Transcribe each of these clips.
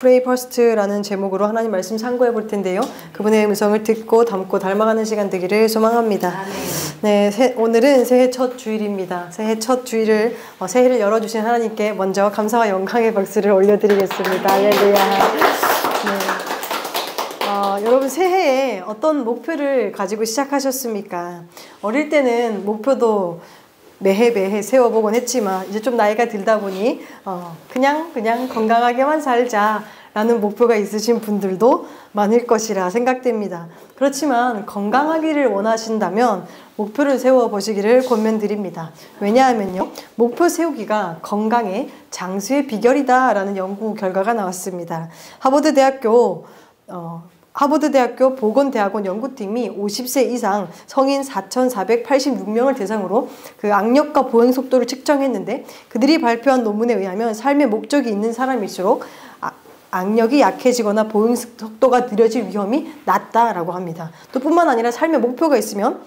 Pray First라는 제목으로 하나님 말씀 참고해 볼 텐데요. 그분의 음성을 듣고 담고 닮아가는 시간 되기를 소망합니다. 네, 오늘은 새해 첫 주일입니다. 새해 첫 주일을 새해를 열어주신 하나님께 먼저 감사와 영광의 박수를 올려드리겠습니다. 할렐루야. 네. 여러분 새해에 어떤 목표를 가지고 시작하셨습니까? 어릴 때는 목표도 매해 세워보곤 했지만 이제 좀 나이가 들다 보니 그냥 건강하게만 살자라는 목표가 있으신 분들도 많을 것이라 생각됩니다. 그렇지만 건강하기를 원하신다면 목표를 세워보시기를 권면드립니다. 왜냐하면요, 목표 세우기가 건강의 장수의 비결이다 라는 연구 결과가 나왔습니다. 하버드대학교 보건대학원 연구팀이 50세 이상 성인 4,486명을 대상으로 그 악력과 보행 속도를 측정했는데, 그들이 발표한 논문에 의하면 삶의 목적이 있는 사람일수록 악력이 약해지거나 보행 속도가 느려질 위험이 낮다라고 합니다. 또 뿐만 아니라 삶의 목표가 있으면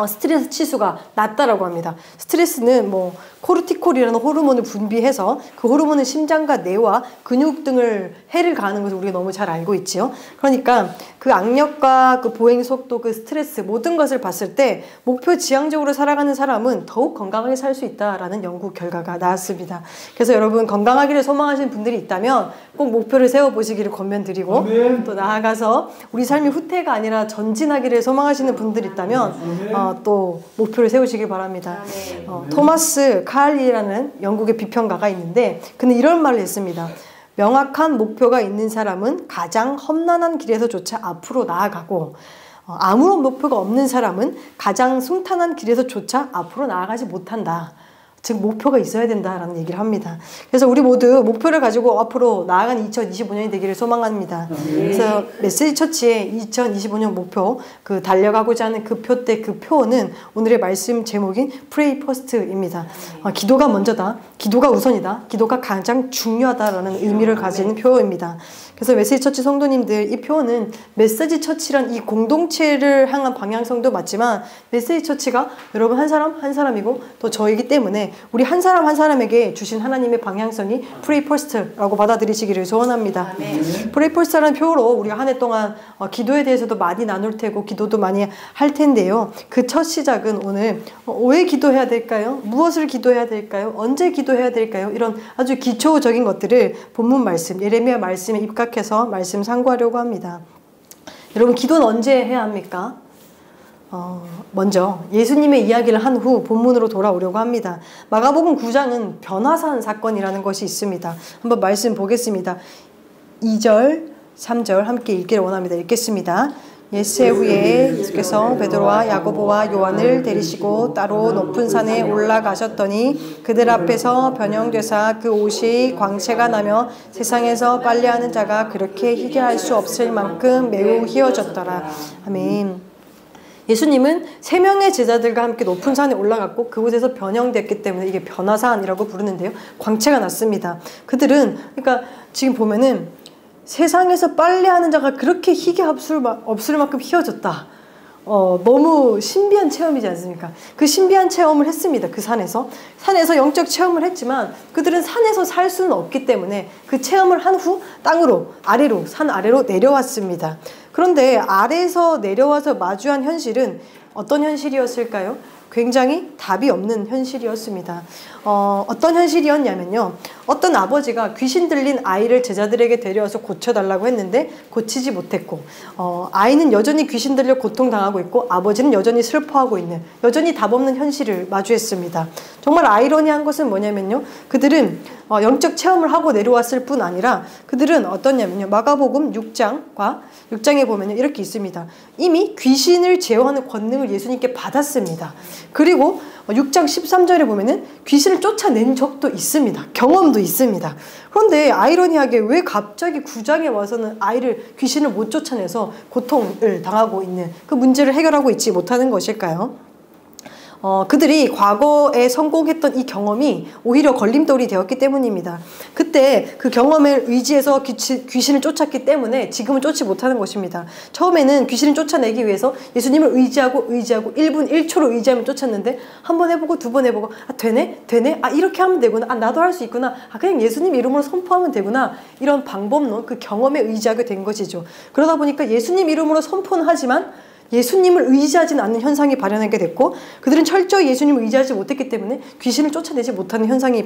스트레스 치수가 낮다라고 합니다. 스트레스는 코르티콜이라는 호르몬을 분비해서 그 호르몬은 심장과 뇌와 근육 등을 해를 가하는 것을 우리가 너무 잘 알고 있지요. 그러니까 그 악력과 그 보행 속도, 그 스트레스 모든 것을 봤을 때 목표 지향적으로 살아가는 사람은 더욱 건강하게 살 수 있다라는 연구 결과가 나왔습니다. 그래서 여러분 건강하기를 소망하시는 분들이 있다면 꼭 목표를 세워보시기를 권면드리고, 아멘. 또 나아가서 우리 삶이 후퇴가 아니라 전진하기를 소망하시는 분들이 있다면 또 목표를 세우시길 바랍니다. 토마스 카할리라는 영국의 비평가가 있는데 그는 이런 말을 했습니다. 명확한 목표가 있는 사람은 가장 험난한 길에서조차 앞으로 나아가고, 아무런 목표가 없는 사람은 가장 순탄한 길에서조차 앞으로 나아가지 못한다. 즉 목표가 있어야 된다라는 얘기를 합니다. 그래서 우리 모두 목표를 가지고 앞으로 나아가는 2025년이 되기를 소망합니다. 그래서 메시지 처치의 2025년 목표, 그 달려가고자 하는 그 표대, 그 표는 오늘의 말씀 제목인 Pray First입니다. 기도가 먼저다, 기도가 우선이다, 기도가 가장 중요하다라는 의미를 가지는 표입니다. 그래서 메시지 처치 성도님들, 이 표는 메시지 처치란 이 공동체를 향한 방향성도 맞지만 메시지 처치가 여러분 한 사람 한 사람이고 또 저이기 때문에 우리 한 사람 한 사람에게 주신 하나님의 방향성이 Pray First라고 받아들이시기를 소원합니다. Pray First라는 표로 우리가 한 해 동안 기도에 대해서도 많이 나눌 테고 기도도 많이 할 텐데요. 그 첫 시작은 오늘 왜 기도해야 될까요? 무엇을 기도해야 될까요? 언제 기도해야 될까요? 이런 아주 기초적인 것들을 본문 말씀, 예레미야 말씀에 입각해서 말씀 상고하려고 합니다. 여러분 기도는 언제 해야 합니까? 먼저 예수님의 이야기를 한 후 본문으로 돌아오려고 합니다. 마가복음 9장은 변화산 사건이라는 것이 있습니다. 한번 말씀 보겠습니다. 2절, 3절 함께 읽기를 원합니다. 읽겠습니다. 엿새 후에 예수께서 베드로와 야고보와 요한을 데리시고 따로 높은 산에 올라가셨더니 그들 앞에서 변형되사 그 옷이 광채가 나며 세상에서 빨래하는 자가 그렇게 희게 할 수 없을 만큼 매우 희어졌더라. 아멘. 예수님은 3명의 제자들과 함께 높은 산에 올라갔고 그곳에서 변형됐기 때문에 이게 변화산이라고 부르는데요. 광채가 났습니다. 그들은 그러니까 지금 보면은 세상에서 빨래하는 자가 그렇게 희게 없을 만큼 희어졌다. 너무 신비한 체험이지 않습니까? 그 신비한 체험을 했습니다. 그 산에서 영적 체험을 했지만 그들은 산에서 살 수는 없기 때문에 그 체험을 한 후 땅으로, 아래로, 산 아래로 내려왔습니다. 그런데 아래에서 내려와서 마주한 현실은 어떤 현실이었을까요? 굉장히 답이 없는 현실이었습니다. 어떤 현실이었냐면요, 어떤 아버지가 귀신 들린 아이를 제자들에게 데려와서 고쳐달라고 했는데 고치지 못했고, 아이는 여전히 귀신 들려 고통당하고 있고 아버지는 여전히 슬퍼하고 있는, 여전히 답 없는 현실을 마주했습니다. 정말 아이러니한 것은 뭐냐면요, 그들은 영적 체험을 하고 내려왔을 뿐 아니라 그들은 어떠냐면요, 마가복음 6장에 보면요 이렇게 있습니다. 이미 귀신을 제어하는 권능을 예수님께 받았습니다. 그리고 6장 13절에 보면은 귀신을 쫓아낸 적도 있습니다. 경험도 있습니다. 그런데 아이러니하게 왜 갑자기 9장에 와서는 귀신을 못 쫓아내서 고통을 당하고 있는 그 문제를 해결하고 있지 못하는 것일까요? 그들이 과거에 성공했던 이 경험이 오히려 걸림돌이 되었기 때문입니다. 그때 그 경험을 의지해서 귀신을 쫓았기 때문에 지금은 쫓지 못하는 것입니다. 처음에는 귀신을 쫓아내기 위해서 예수님을 의지하고 1분 1초로 의지하면 쫓았는데 한 번 해보고 두 번 해보고 되네? 이렇게 하면 되구나. 나도 할 수 있구나. 그냥 예수님 이름으로 선포하면 되구나. 이런 방법론, 그 경험에 의지하게 된 것이죠. 그러다 보니까 예수님 이름으로 선포는 하지만 예수님을 의지하지는 않는 현상이 발현하게 됐고, 그들은 철저히 예수님을 의지하지 못했기 때문에 귀신을 쫓아내지 못하는 현상이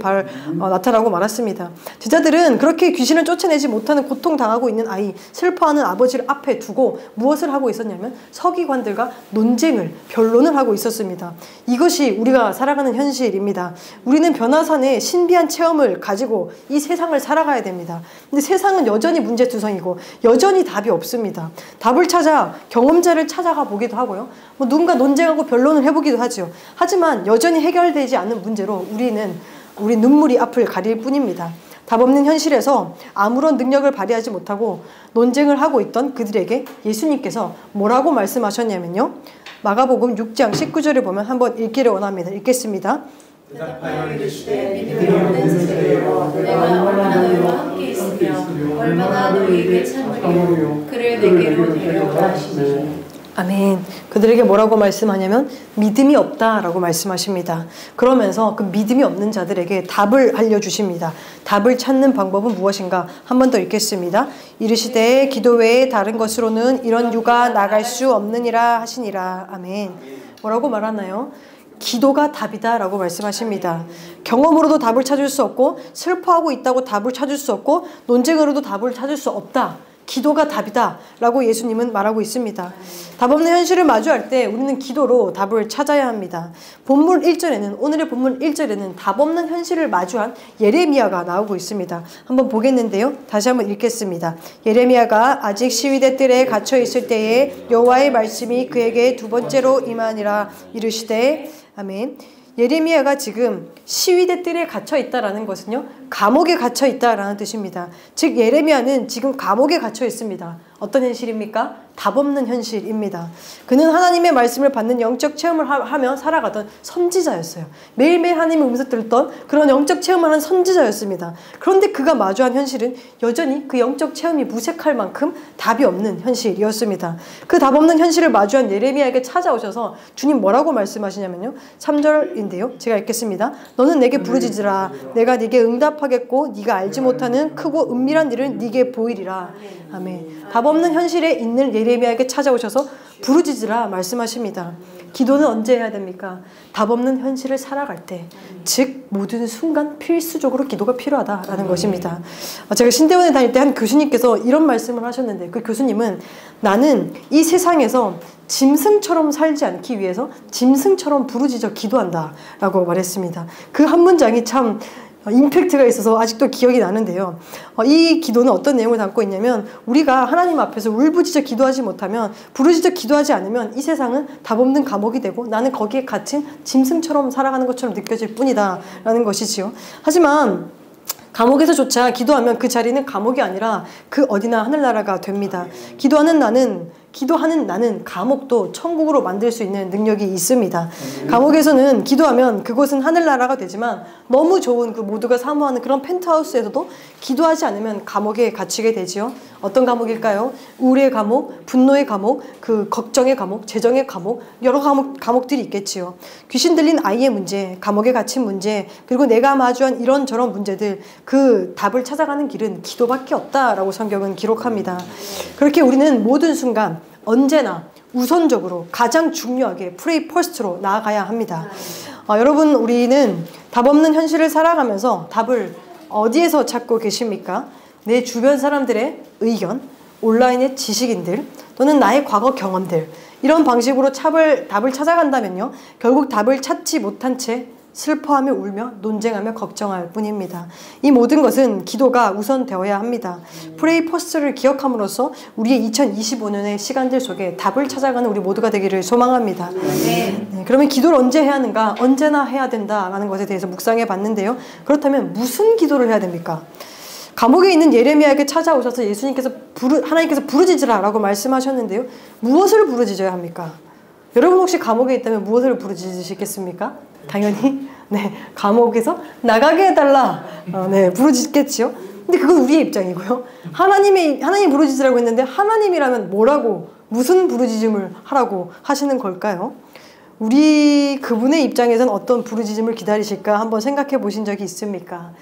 나타나고 말았습니다. 제자들은 그렇게 귀신을 쫓아내지 못하는 고통당하고 있는 아이, 슬퍼하는 아버지를 앞에 두고 무엇을 하고 있었냐면 서기관들과 논쟁을, 변론을 하고 있었습니다. 이것이 우리가 살아가는 현실입니다. 우리는 변화산의 신비한 체험을 가지고 이 세상을 살아가야 됩니다. 근데 세상은 여전히 문제투성이고 여전히 답이 없습니다. 답을 찾아 경험자를 찾아가 보기도 하고요. 누군가 논쟁하고 변론을 해보기도 하죠. 하지만 여전히 해결되지 않는 문제로 우리 눈물이 앞을 가릴 뿐입니다. 답 없는 현실에서 아무런 능력을 발휘하지 못하고 논쟁을 하고 있던 그들에게 예수님께서 뭐라고 말씀하셨냐면요. 마가복음 6장 19절을 보면 한번 읽기를 원합니다. 읽겠습니다. 대답하여 이르시되 믿음이 없는 세대여 내가 얼마나 너희와 함께 있으며 얼마나 너희에게 참으리요 그를 내게로 데려오라 하시니. 아멘. 그들에게 뭐라고 말씀하냐면 믿음이 없다라고 말씀하십니다. 그러면서 그 믿음이 없는 자들에게 답을 알려주십니다. 답을 찾는 방법은 무엇인가? 한 번 더 읽겠습니다. 이르시되 기도 외에 다른 것으로는 이런 유가 나갈 수 없느니라 하시니라. 아멘. 뭐라고 말하나요? 기도가 답이다 라고 말씀하십니다. 경험으로도 답을 찾을 수 없고 슬퍼하고 있다고 답을 찾을 수 없고 논쟁으로도 답을 찾을 수 없다. 기도가 답이다 라고 예수님은 말하고 있습니다. 답 없는 현실을 마주할 때 우리는 기도로 답을 찾아야 합니다. 오늘의 본문 1절에는 답 없는 현실을 마주한 예레미야가 나오고 있습니다. 한번 보겠는데요. 다시 한번 읽겠습니다. 예레미야가 아직 시위대 뜰에 갇혀 있을 때에 여호와의 말씀이 그에게 두 번째로 임하니라. 이르시되 아멘. 예레미야가 지금 시위대 뜰에 갇혀 있다라는 것은요, 감옥에 갇혀 있다라는 뜻입니다. 즉 예레미야는 지금 감옥에 갇혀 있습니다. 어떤 현실입니까? 답 없는 현실입니다. 그는 하나님의 말씀을 받는 영적 체험을 하며 살아가던 선지자였어요. 매일매일 하나님의 음성 들었던 그런 영적 체험을 하는 선지자였습니다. 그런데 그가 마주한 현실은 여전히 그 영적 체험이 무색할 만큼 답이 없는 현실이었습니다. 그 답 없는 현실을 마주한 예레미야에게 찾아오셔서 주님 뭐라고 말씀하시냐면요. 3절인데요. 제가 읽겠습니다. 너는 내게 부르짖으라. 내가 네게 응답하겠고 네가 알지 못하는 크고 은밀한 일을 네게 보이리라. 아멘. 답 없는 현실에 있는 예레미야에게 찾아오셔서 부르짖으라 말씀하십니다. 기도는 언제 해야 됩니까? 답 없는 현실을 살아갈 때, 즉 모든 순간 필수적으로 기도가 필요하다라는 것입니다. 제가 신대원에 다닐 때 한 교수님께서 이런 말씀을 하셨는데, 그 교수님은 나는 이 세상에서 짐승처럼 살지 않기 위해서 짐승처럼 부르짖어 기도한다 라고 말했습니다. 그 한 문장이 참 임팩트가 있어서 아직도 기억이 나는데요. 이 기도는 어떤 내용을 담고 있냐면, 우리가 하나님 앞에서 울부짖어 기도하지 못하면, 부르짖어 기도하지 않으면 이 세상은 답 없는 감옥이 되고 나는 거기에 갇힌 짐승처럼 살아가는 것처럼 느껴질 뿐이다 라는 것이지요. 하지만 감옥에서조차 기도하면 그 자리는 감옥이 아니라 그 어디나 하늘나라가 됩니다. 기도하는 나는 감옥도 천국으로 만들 수 있는 능력이 있습니다. 감옥에서는 기도하면 그곳은 하늘나라가 되지만, 너무 좋은 그 모두가 사모하는 그런 펜트하우스에서도 기도하지 않으면 감옥에 갇히게 되지요. 어떤 감옥일까요? 우울의 감옥, 분노의 감옥, 그 걱정의 감옥, 재정의 감옥, 여러 감옥들이 있겠지요. 귀신 들린 아이의 문제, 감옥에 갇힌 문제, 그리고 내가 마주한 이런저런 문제들, 그 답을 찾아가는 길은 기도밖에 없다라고 성경은 기록합니다. 그렇게 우리는 모든 순간 언제나 우선적으로 가장 중요하게 프레이 퍼스트로 나아가야 합니다. 여러분, 우리는 답 없는 현실을 살아가면서 답을 어디에서 찾고 계십니까? 내 주변 사람들의 의견, 온라인의 지식인들, 또는 나의 과거 경험들, 이런 방식으로 답을 찾아간다면요, 결국 답을 찾지 못한 채 슬퍼하며 울며 논쟁하며 걱정할 뿐입니다. 이 모든 것은 기도가 우선되어야 합니다. 프레이 퍼스트를 기억함으로써 우리의 2025년의 시간들 속에 답을 찾아가는 우리 모두가 되기를 소망합니다. 네, 그러면 기도를 언제 해야 하는가? 언제나 해야 된다라는 것에 대해서 묵상해 봤는데요. 그렇다면 무슨 기도를 해야 됩니까? 감옥에 있는 예레미야에게 찾아오셔서 하나님께서 부르짖으라 라고 말씀하셨는데요. 무엇을 부르짖어야 합니까? 여러분 혹시 감옥에 있다면 무엇을 부르짖으시겠습니까? 당연히 네, 감옥에서 나가게 해달라. 네, 부르짖겠지요. 근데 그건 우리의 입장이고요. 하나님 부르짖으라고 했는데 하나님이라면 뭐라고, 무슨 부르짖음을 하라고 하시는 걸까요? 우리 그분의 입장에선 어떤 부르짖음을 기다리실까 한번 생각해 보신 적이 있습니까?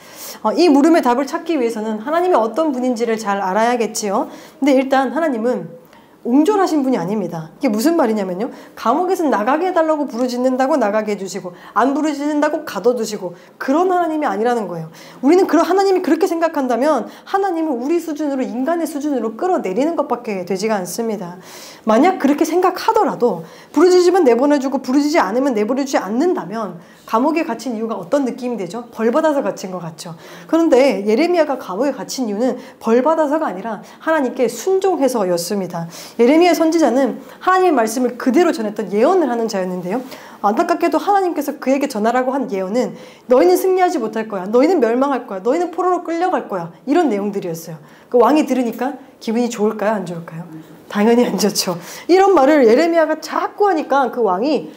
이 물음의 답을 찾기 위해서는 하나님이 어떤 분인지를 잘 알아야겠지요. 근데 일단 하나님은 옹졸하신 분이 아닙니다. 이게 무슨 말이냐면요, 감옥에서 나가게 해달라고 부르짖는다고 나가게 해주시고 안 부르짖는다고 가둬두시고 그런 하나님이 아니라는 거예요. 우리는 그런 하나님이 그렇게 생각한다면 하나님은 우리 수준으로, 인간의 수준으로 끌어내리는 것밖에 되지가 않습니다. 만약 그렇게 생각하더라도 부르짖으면 내보내주고 부르짖지 않으면 내보내주지 않는다면 감옥에 갇힌 이유가 어떤 느낌이 되죠? 벌 받아서 갇힌 것 같죠. 그런데 예레미야가 감옥에 갇힌 이유는 벌 받아서가 아니라 하나님께 순종해서였습니다. 예레미야 선지자는 하나님의 말씀을 그대로 전했던 예언을 하는 자였는데요. 안타깝게도 하나님께서 그에게 전하라고 한 예언은 너희는 승리하지 못할 거야, 너희는 멸망할 거야, 너희는 포로로 끌려갈 거야, 이런 내용들이었어요. 그 왕이 들으니까 기분이 좋을까요, 안 좋을까요? 당연히 안 좋죠. 이런 말을 예레미야가 자꾸 하니까 그 왕이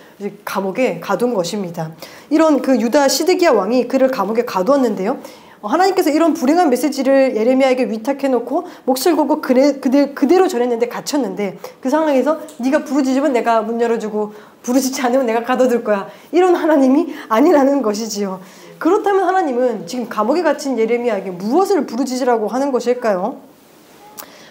감옥에 가둔 것입니다. 이런 그 유다 시드기야 왕이 그를 감옥에 가두었는데요. 하나님께서 이런 불행한 메시지를 예레미야에게 위탁해놓고 몫을 걸고 그대로 전했는데 갇혔는데, 그 상황에서 네가 부르짖으면 내가 문 열어주고 부르짖지 않으면 내가 가둬둘 거야, 이런 하나님이 아니라는 것이지요. 그렇다면 하나님은 지금 감옥에 갇힌 예레미야에게 무엇을 부르짖으라고 하는 것일까요?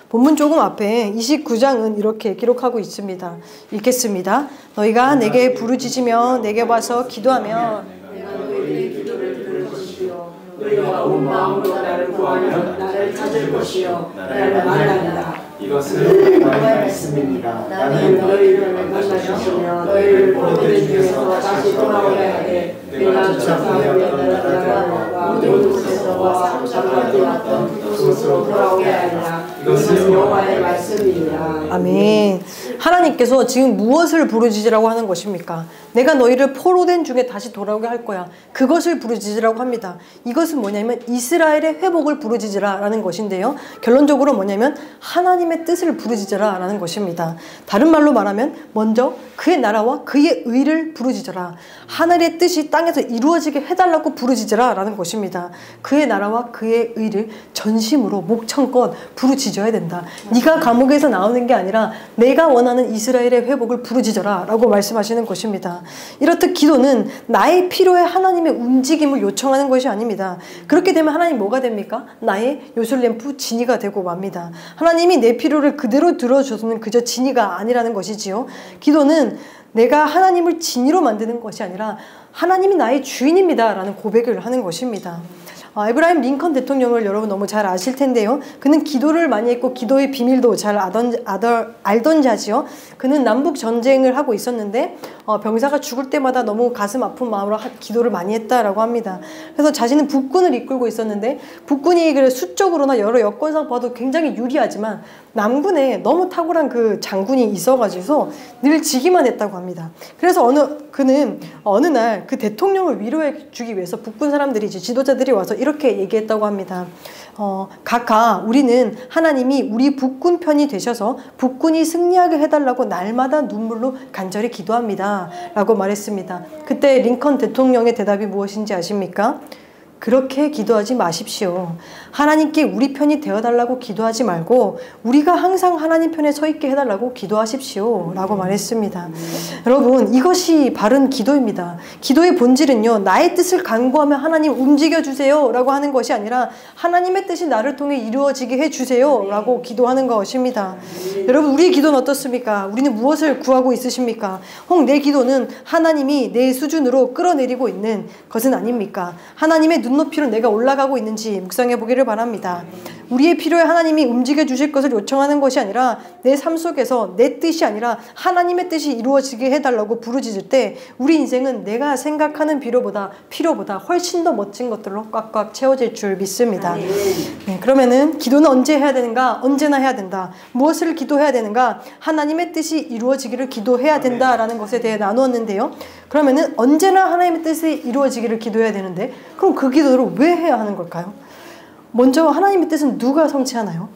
본문 조금 앞에 29장은 이렇게 기록하고 있습니다. 읽겠습니다. 너희가 내게 부르짖으며 내게 와서 기도하며 내가 너희의 기도를 들을 것이요 너희가 온 마음으로 나를 구하면 나를 찾을 것이요 나를 만난다. 이것은 나의 말씀입니다. 나는 너희를 만나셨으며 너희를 포로된 중에서 다시 돌아오게 하되 내가 전사하였던 나라와 모든 곳에서와 상상하지 않던 그곳으로 돌아오게 하리라. 이것은 여호와의 말씀이니라. 아멘. 하나님께서 지금 무엇을 부르짖으라고 하는 것입니까? 내가 너희를 포로된 중에 다시 돌아오게 할 거야. 그것을 부르짖으라고 합니다. 이것은 뭐냐면 이스라엘의 회복을 부르짖으라 라는 것인데요. 결론적으로 뭐냐면 하나님의 뜻을 부르짖으라 라는 것입니다. 다른 말로 말하면 먼저 그의 나라와 그의 의를 부르짖으라. 하늘의 뜻이 땅에서 이루어지게 해달라고 부르짖으라 라는 것입니다. 그의 나라와 그의 의를 전심으로 목청껏 부르짖어야 된다. 네가 감옥에서 나오는 게 아니라 내가 원하는 이스라엘의 회복을 부르짖어라 라고 말씀하시는 것입니다. 이렇듯 기도는 나의 필요에 하나님의 움직임을 요청하는 것이 아닙니다. 그렇게 되면 하나님 뭐가 됩니까? 나의 요술램프 지니가 되고 맙니다. 하나님이 내 필요를 그대로 들어줘서는 그저 지니가 아니라는 것이지요. 기도는 내가 하나님을 지니로 만드는 것이 아니라 하나님이 나의 주인입니다 라는 고백을 하는 것입니다. 에브라임 링컨 대통령을 여러분 너무 잘 아실 텐데요. 그는 기도를 많이 했고 기도의 비밀도 잘 알던 자지요. 그는 남북 전쟁을 하고 있었는데 병사가 죽을 때마다 너무 가슴 아픈 마음으로 기도를 많이 했다라고 합니다. 그래서 자신은 북군을 이끌고 있었는데 북군이 그래 수적으로나 여러 여건상 봐도 굉장히 유리하지만 남군에 너무 탁월한 그 장군이 있어가지고 늘 지기만 했다고 합니다. 그래서 그는 어느 날 그 대통령을 위로해 주기 위해서 북군 사람들이, 이제 지도자들이 와서 이렇게 얘기했다고 합니다. 각하, 우리는 하나님이 우리 북군 편이 되셔서 북군이 승리하게 해달라고 날마다 눈물로 간절히 기도합니다 라고 말했습니다. 그때 링컨 대통령의 대답이 무엇인지 아십니까? 그렇게 기도하지 마십시오. 하나님께 우리 편이 되어달라고 기도하지 말고 우리가 항상 하나님 편에 서 있게 해달라고 기도하십시오 라고 말했습니다. 여러분, 이것이 바른 기도입니다. 기도의 본질은요, 나의 뜻을 간구하며 하나님 움직여주세요 라고 하는 것이 아니라 하나님의 뜻이 나를 통해 이루어지게 해주세요 라고 기도하는 것입니다. 여러분, 우리의 기도는 어떻습니까? 우리는 무엇을 구하고 있으십니까? 혹 내 기도는 하나님이 내 수준으로 끌어내리고 있는 것은 아닙니까? 하나님의 눈높이로 내가 올라가고 있는지 묵상해 보기를 바랍니다. 우리의 필요에 하나님이 움직여 주실 것을 요청하는 것이 아니라 내 삶 속에서 내 뜻이 아니라 하나님의 뜻이 이루어지게 해달라고 부르짖을 때 우리 인생은 내가 생각하는 필요보다 훨씬 더 멋진 것들로 꽉꽉 채워질 줄 믿습니다. 네, 그러면은 기도는 언제 해야 되는가? 언제나 해야 된다. 무엇을 기도해야 되는가? 하나님의 뜻이 이루어지기를 기도해야 된다라는 것에 대해 나누었는데요. 그러면은 언제나 하나님의 뜻이 이루어지기를 기도해야 되는데 그럼 그 기도를 왜 해야 하는 걸까요? 먼저 하나님의 뜻은 누가 성취하나요?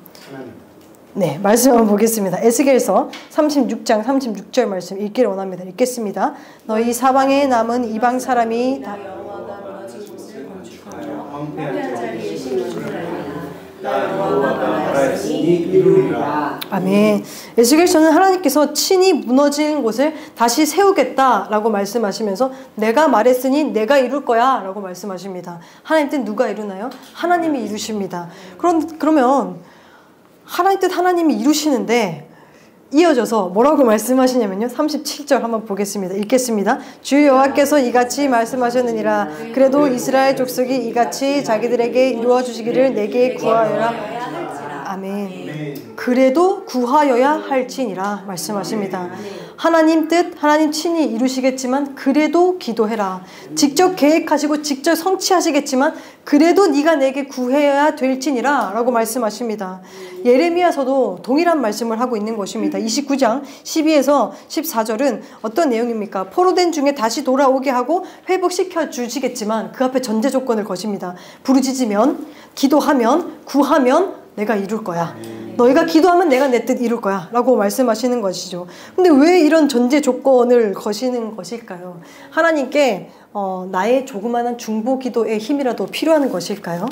네, 말씀 한번 보겠습니다. 에스겔서 36장 36절 말씀 읽기를 원합니다. 읽겠습니다. 너희 사방에 남은 이방 사람이 다 여호와가 무너진 곳을 건축하며 황폐한 자리에 심은 줄 알리라. 나 여호와가 말하였으니 이루리라. 아멘. 에스겔서는 하나님께서 친히 무너진 곳을 다시 세우겠다라고 말씀하시면서 내가 말했으니 내가 이룰 거야 라고 말씀하십니다. 하나님 뜻 누가 이루나요? 하나님이 이루십니다. 그러면 하나님 뜻 하나님이 이루시는데 이어져서 뭐라고 말씀하시냐면요. 37절 한번 보겠습니다. 읽겠습니다. 주 여호와께서 이같이 말씀하셨느니라. 그래도 이스라엘 족속이 이같이 자기들에게 이루어 주시기를 내게 구하여라. 아멘. 그래도 구하여야 할지니라 말씀하십니다. 하나님 뜻, 하나님 친히 이루시겠지만 그래도 기도해라. 직접 계획하시고 직접 성취하시겠지만 그래도 네가 내게 구해야 될지니라 라고 말씀하십니다. 예레미야서도 동일한 말씀을 하고 있는 것입니다. 29장 12에서 14절은 어떤 내용입니까? 포로된 중에 다시 돌아오게 하고 회복시켜 주시겠지만 그 앞에 전제 조건을 거십니다. 부르짖으면, 기도하면, 구하면 내가 이룰 거야. 너희가 기도하면 내가 내 뜻 이룰 거야 라고 말씀하시는 것이죠. 근데 왜 이런 전제 조건을 거시는 것일까요? 하나님께 나의 조그마한 중보 기도의 힘이라도 필요한 것일까요?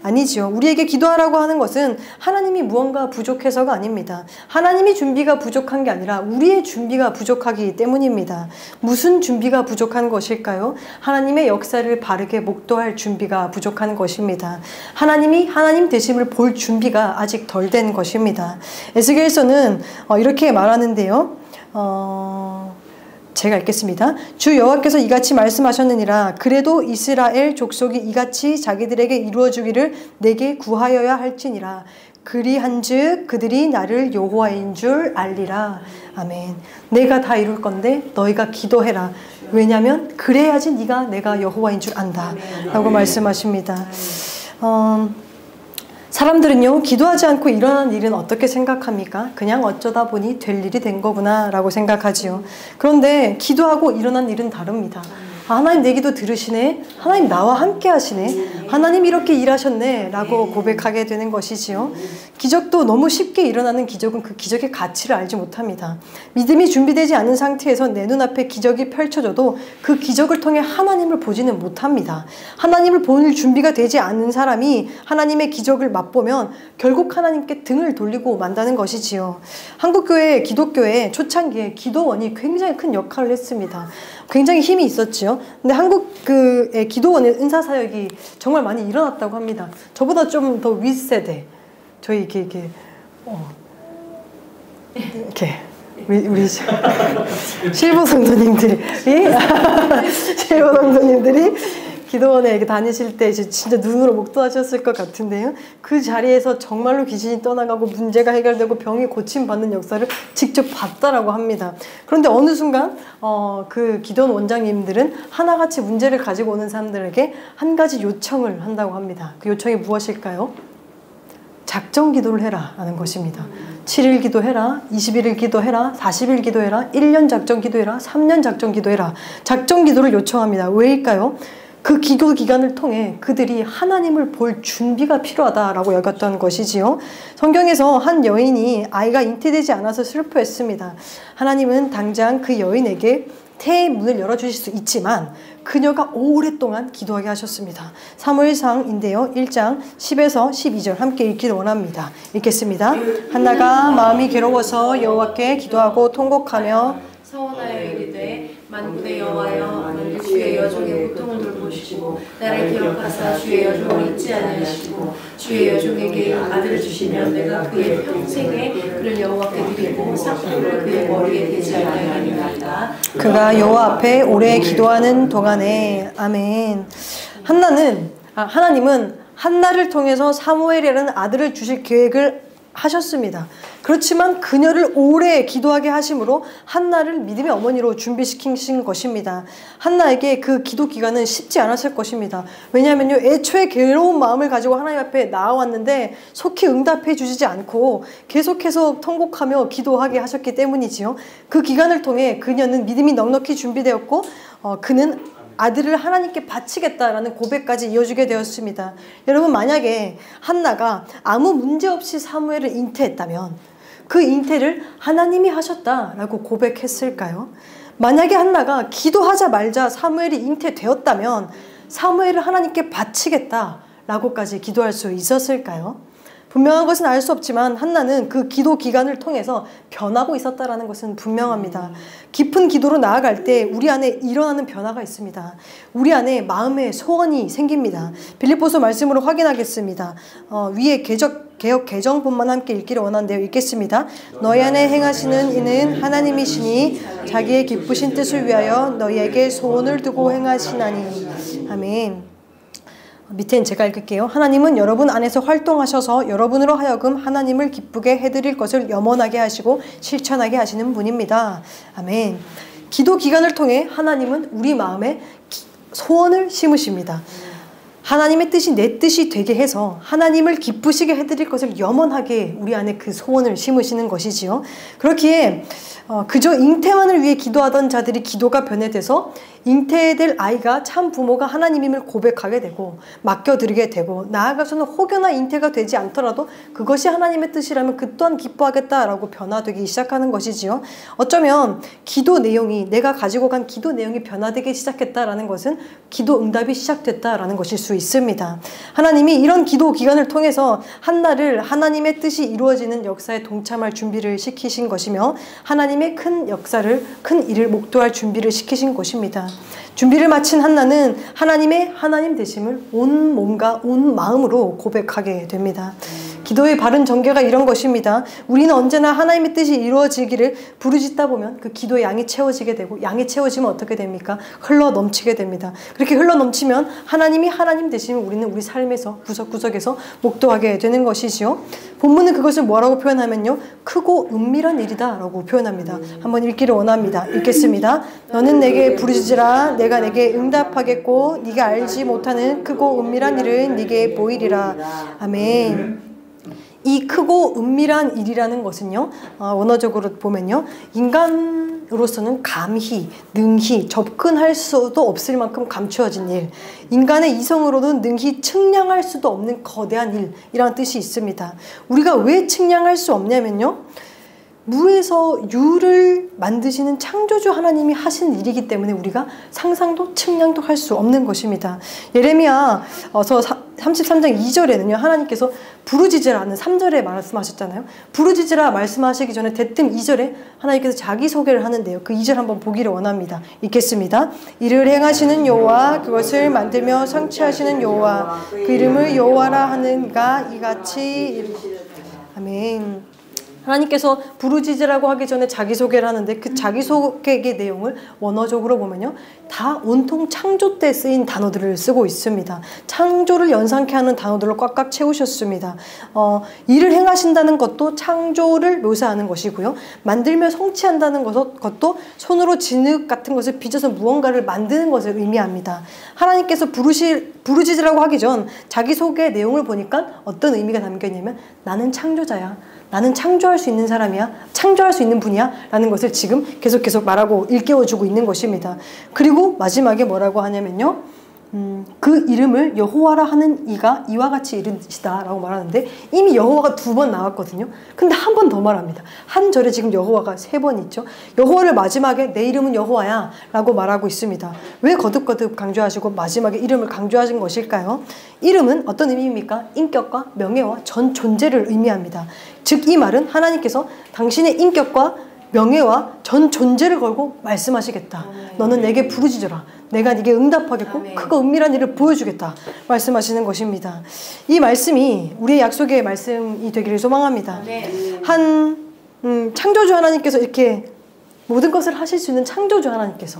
아니지요. 우리에게 기도하라고 하는 것은 하나님이 무언가 부족해서가 아닙니다. 하나님이 준비가 부족한 게 아니라 우리의 준비가 부족하기 때문입니다. 무슨 준비가 부족한 것일까요? 하나님의 역사를 바르게 목도할 준비가 부족한 것입니다. 하나님이 하나님 되심을 볼 준비가 아직 덜 된 것입니다. 에스겔서는 이렇게 말하는데요. 제가 읽겠습니다. 주 여호와께서 이같이 말씀하셨느니라. 그래도 이스라엘 족속이 이같이 자기들에게 이루어 주기를 내게 구하여야 할지니라. 그리한즉 그들이 나를 여호와인 줄 알리라. 아멘. 내가 다 이룰 건데 너희가 기도해라. 왜냐하면 그래야지 내가 여호와인 줄 안다 라고 말씀하십니다. 사람들은요, 기도하지 않고 일어난 일은 어떻게 생각합니까? 그냥 어쩌다 보니 될 일이 된 거구나 라고 생각하지요. 그런데 기도하고 일어난 일은 다릅니다. 하나님 내 기도 들으시네. 하나님 나와 함께 하시네. 하나님 이렇게 일하셨네 라고 고백하게 되는 것이지요. 기적도 너무 쉽게 일어나는 기적은 그 기적의 가치를 알지 못합니다. 믿음이 준비되지 않은 상태에서 내 눈앞에 기적이 펼쳐져도 그 기적을 통해 하나님을 보지는 못합니다. 하나님을 볼 준비가 되지 않은 사람이 하나님의 기적을 맛보면 결국 하나님께 등을 돌리고 만다는 것이지요. 한국교회, 기독교회 초창기에 기도원이 굉장히 큰 역할을 했습니다. 굉장히 힘이 있었지요. 근데 한국의 기도원의 은사사역이 정말 많이 일어났다고 합니다. 저보다 좀 더 윗세대, 저희 이렇게 우리 실버 성도님들이 기도원에 이렇게 다니실 때 이제 진짜 눈으로 목도하셨을 것 같은데요. 그 자리에서 정말로 귀신이 떠나가고 문제가 해결되고 병이 고침받는 역사를 직접 봤다라고 합니다. 그런데 어느 순간 그 기도원 원장님들은 하나같이 문제를 가지고 오는 사람들에게 한 가지 요청을 한다고 합니다. 그 요청이 무엇일까요? 작정 기도를 해라 라는 것입니다. 7일 기도해라, 21일 기도해라, 40일 기도해라, 1년 작정 기도해라, 3년 작정 기도해라. 작정 기도를 요청합니다. 왜일까요? 그 기도 기간을 통해 그들이 하나님을 볼 준비가 필요하다라고 여겼던 것이지요. 성경에서 한 여인이 아이가 잉태되지 않아서 슬퍼했습니다. 하나님은 당장 그 여인에게 태의 문을 열어주실 수 있지만 그녀가 오랫동안 기도하게 하셨습니다. 사무엘상인데요. 1장 10에서 12절 함께 읽기를 원합니다. 읽겠습니다. 한나가 마음이 괴로워서 여호와께 기도하고 통곡하며 서원하여 이르되 만군의 여호와여 만일 주의 여종의 고통을 돌보시고 나를 기억하사 주의 여종을 잊지 아니하시고 주의 여종에게 아들을 주시면 내가 그의 평생에 그를 여호와께 드리고 삭도를 그의 머리에 대지 아니하리이다. 그가 여호와 앞에 오래 기도하는 동안에 아멘. 하나님은 한나를 통해서 사무엘이라는 아들을 주실 계획을 하셨습니다. 그렇지만 그녀를 오래 기도하게 하심으로 한나를 믿음의 어머니로 준비시키신 것입니다. 한나에게 그 기도 기간은 쉽지 않았을 것입니다. 왜냐하면요, 애초에 괴로운 마음을 가지고 하나님 앞에 나아왔는데 속히 응답해 주시지 않고 계속해서 통곡하며 기도하게 하셨기 때문이지요. 그 기간을 통해 그녀는 믿음이 넉넉히 준비되었고 그는 아들을 하나님께 바치겠다라는 고백까지 이어주게 되었습니다. 여러분, 만약에 한나가 아무 문제 없이 사무엘을 잉태했다면 그 잉태를 하나님이 하셨다라고 고백했을까요? 만약에 한나가 기도하자 말자 사무엘이 잉태되었다면 사무엘을 하나님께 바치겠다라고까지 기도할 수 있었을까요? 분명한 것은 알 수 없지만 한나는 그 기도 기간을 통해서 변하고 있었다는 것은 분명합니다. 깊은 기도로 나아갈 때 우리 안에 일어나는 변화가 있습니다. 우리 안에 마음의 소원이 생깁니다. 빌립보서 말씀으로 확인하겠습니다. 위에 개역 개정본만 함께 읽기를 원하는데요. 읽겠습니다. 너희 안에 행하시는 이는 하나님이시니 자기의 기쁘신 뜻을 위하여 너희에게 소원을 두고 행하시나니. 아멘. 밑엔 제가 읽을게요. 하나님은 여러분 안에서 활동하셔서 여러분으로 하여금 하나님을 기쁘게 해드릴 것을 염원하게 하시고 실천하게 하시는 분입니다. 아멘. 기도 기간을 통해 하나님은 우리 마음에 소원을 심으십니다. 하나님의 뜻이 내 뜻이 되게 해서 하나님을 기쁘시게 해드릴 것을 염원하게 우리 안에 그 소원을 심으시는 것이지요. 그렇기에 그저 잉태만을 위해 기도하던 자들이 기도가 변해돼서 잉태될 아이가 참 부모가 하나님임을 고백하게 되고 맡겨드리게 되고 나아가서는 혹여나 잉태가 되지 않더라도 그것이 하나님의 뜻이라면 그 또한 기뻐하겠다라고 변화되기 시작하는 것이지요. 어쩌면 기도 내용이 내가 가지고 간 기도 내용이 변화되기 시작했다라는 것은 기도 응답이 시작됐다라는 것일 수 있습니다. 하나님이 이런 기도 기간을 통해서 한나를 하나님의 뜻이 이루어지는 역사에 동참할 준비를 시키신 것이며 하나님의 큰 역사를 큰 일을 목도할 준비를 시키신 것입니다. 준비를 마친 한나는 하나님의 하나님 되심을 온 몸과 온 마음으로 고백하게 됩니다. 기도의 바른 전개가 이런 것입니다. 우리는 언제나 하나님의 뜻이 이루어지기를 부르짖다 보면 그 기도의 양이 채워지게 되고 양이 채워지면 어떻게 됩니까? 흘러 넘치게 됩니다. 그렇게 흘러 넘치면 하나님이 하나님 되시면 우리는 우리 삶에서 구석구석에서 목도하게 되는 것이지요. 본문은 그것을 뭐라고 표현하면요, 크고 은밀한 일이다 라고 표현합니다. 한번 읽기를 원합니다. 읽겠습니다. 너는 내게 부르짖으라. 내가 내게 응답하겠고 네가 알지 못하는 크고 은밀한 일은 네게 보이리라. 아멘. 이 크고 은밀한 일이라는 것은요, 원어적으로 보면요, 인간으로서는 감히, 능히 접근할 수도 없을 만큼 감추어진 일, 인간의 이성으로는 능히 측량할 수도 없는 거대한 일이라는 뜻이 있습니다. 우리가 왜 측량할 수 없냐면요, 무에서 유를 만드시는 창조주 하나님이 하신 일이기 때문에 우리가 상상도 측량도 할 수 없는 것입니다. 예레미야 33장 2절에는요 하나님께서 부르짖으라는 3절에 말씀하셨잖아요. 부르짖으라 말씀하시기 전에 대뜸 2절에 하나님께서 자기소개를 하는데요. 그 2절 한번 보기를 원합니다. 읽겠습니다. 이를 행하시는 여호와, 그것을 만들며 성취하시는 여호와, 그 이름을 여호와라 하는 이가 이같이. 아멘. 하나님께서 부르짖으라고 하기 전에 자기소개를 하는데 그 자기소개의 내용을 원어적으로 보면요, 다 온통 창조 때 쓰인 단어들을 쓰고 있습니다. 창조를 연상케 하는 단어들로 꽉꽉 채우셨습니다. 일을 행하신다는 것도 창조를 묘사하는 것이고요, 만들며 성취한다는 것도 손으로 진흙 같은 것을 빚어서 무언가를 만드는 것을 의미합니다. 하나님께서 부르짖으라고 하기 전 자기소개 내용을 보니까 어떤 의미가 담겨있냐면 나는 창조자야, 나는 창조할 수 있는 사람이야, 창조할 수 있는 분이야 라는 것을 지금 계속 말하고 일깨워주고 있는 것입니다. 그리고 마지막에 뭐라고 하냐면요, 그 이름을 여호와라 하는 이가 이와 같이 이르시다 라고 말하는데 이미 여호와가 2번 나왔거든요. 근데 한 번 더 말합니다. 한 절에 지금 여호와가 3번 있죠. 여호와를 마지막에 내 이름은 여호와야 라고 말하고 있습니다. 왜 거듭거듭 강조하시고 마지막에 이름을 강조하신 것일까요? 이름은 어떤 의미입니까? 인격과 명예와 전 존재를 의미합니다. 즉 이 말은 하나님께서 당신의 인격과 명예와 전 존재를 걸고 말씀하시겠다. 너는 내게 부르짖어라. 내가 네게 응답하겠고 크고 은밀한 일을 보여주겠다 말씀하시는 것입니다. 이 말씀이 우리의 약속의 말씀이 되기를 소망합니다. 창조주 하나님께서 이렇게 모든 것을 하실 수 있는 창조주 하나님께서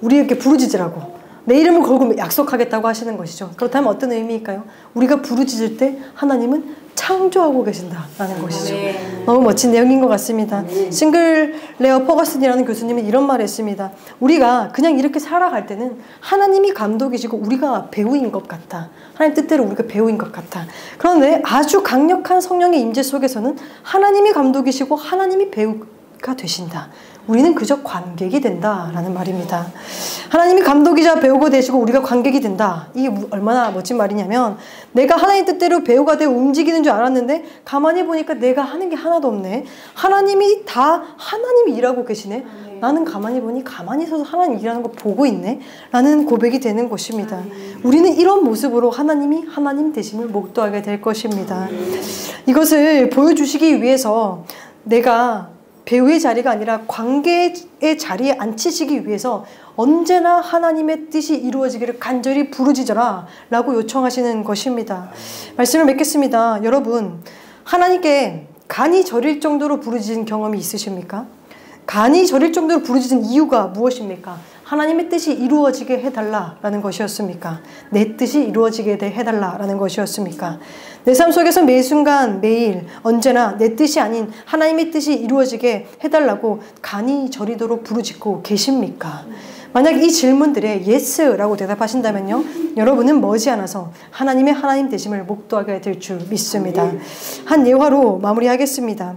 우리에게 부르짖으라고 내 이름을 걸고 약속하겠다고 하시는 것이죠. 그렇다면 어떤 의미일까요? 우리가 부르짖을 때 하나님은 창조하고 계신다라는 것이죠. 너무 멋진 내용인 것 같습니다. 싱글레어 퍼거슨이라는 교수님은 이런 말을 했습니다. 우리가 그냥 이렇게 살아갈 때는 하나님이 감독이시고 우리가 배우인 것 같다. 하나님 뜻대로 우리가 배우인 것 같다. 그런데 아주 강력한 성령의 임재 속에서는 하나님이 감독이시고 하나님이 배우가 되신다. 우리는 그저 관객이 된다라는 말입니다. 하나님이 감독이자 배우가 되시고 우리가 관객이 된다. 이게 얼마나 멋진 말이냐면 내가 하나님 뜻대로 배우가 되어 움직이는 줄 알았는데 가만히 보니까 내가 하는 게 하나도 없네. 하나님이 일하고 계시네. 나는 가만히 보니 가만히 서서 하나님 일하는 거 보고 있네 라는 고백이 되는 것입니다. 우리는 이런 모습으로 하나님이 하나님 되심을 목도하게 될 것입니다. 이것을 보여주시기 위해서 내가 배우의 자리가 아니라 관계의 자리에 앉히시기 위해서 언제나 하나님의 뜻이 이루어지기를 간절히 부르짖어라 라고 요청하시는 것입니다. 말씀을 맺겠습니다. 여러분, 하나님께 간이 저릴 정도로 부르짖은 경험이 있으십니까? 간이 저릴 정도로 부르짖은 이유가 무엇입니까? 하나님의 뜻이 이루어지게 해달라라는 것이었습니까? 내 뜻이 이루어지게 해달라라는 것이었습니까? 내 삶 속에서 매 순간 매일 언제나 내 뜻이 아닌 하나님의 뜻이 이루어지게 해달라고 간이 저리도록 부르짖고 계십니까? 만약 이 질문들에 예스라고 대답하신다면요, 여러분은 머지않아서 하나님의 하나님 되심을 목도하게 될 줄 믿습니다. 한 예화로 마무리하겠습니다.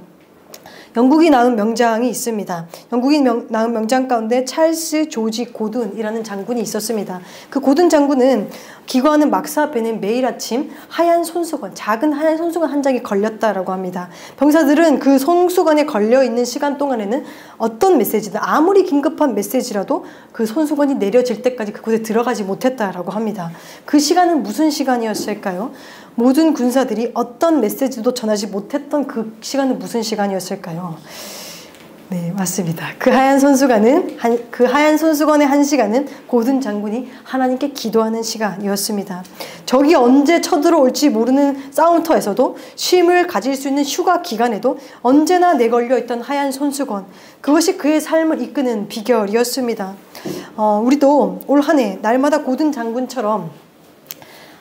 영국이 낳은 명장이 있습니다. 영국이 낳은 명장 가운데 찰스 조지 고든이라는 장군이 있었습니다. 그 고든 장군은 기거하는 막사 앞에는 매일 아침 하얀 손수건, 작은 하얀 손수건 한 장이 걸렸다라고 합니다. 병사들은 그 손수건에 걸려있는 시간 동안에는 어떤 메시지든, 아무리 긴급한 메시지라도 그 손수건이 내려질 때까지 그곳에 들어가지 못했다라고 합니다. 그 시간은 무슨 시간이었을까요? 모든 군사들이 어떤 메시지도 전하지 못했던 그 시간은 무슨 시간이었을까요? 네, 맞습니다. 그 하얀 손수건의 한 시간은 고든 장군이 하나님께 기도하는 시간이었습니다. 적이 언제 쳐들어올지 모르는 싸움터에서도 쉼을 가질 수 있는 휴가 기간에도 언제나 내걸려 있던 하얀 손수건, 그것이 그의 삶을 이끄는 비결이었습니다. 우리도 올 한 해 날마다 고든 장군처럼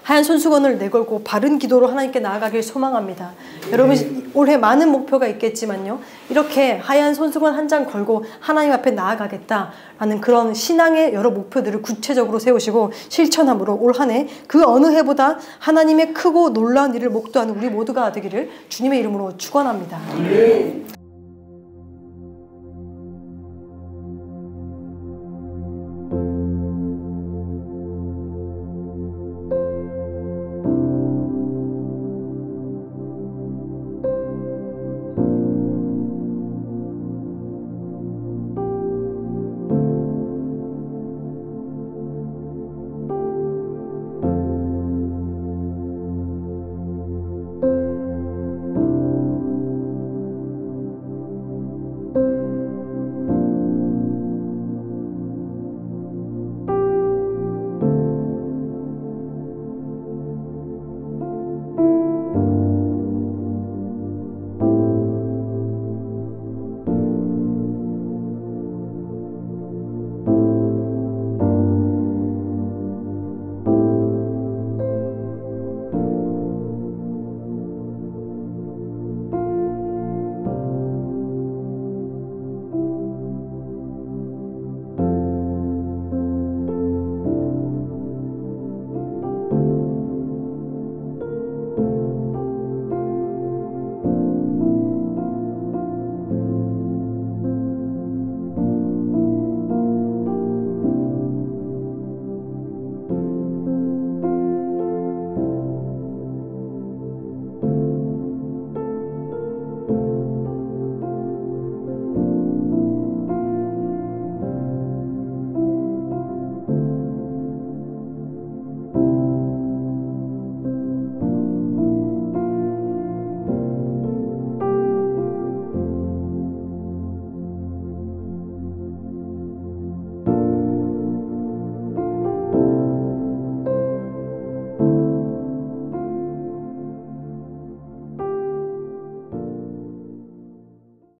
하얀 손수건을 내걸고 바른 기도로 하나님께 나아가길 소망합니다. 여러분, 올해 많은 목표가 있겠지만요, 이렇게 하얀 손수건 한 장 걸고 하나님 앞에 나아가겠다라는 그런 신앙의 여러 목표들을 구체적으로 세우시고 실천함으로 올 한 해 그 어느 해보다 하나님의 크고 놀라운 일을 목도하는 우리 모두가 되기를 주님의 이름으로 축원합니다.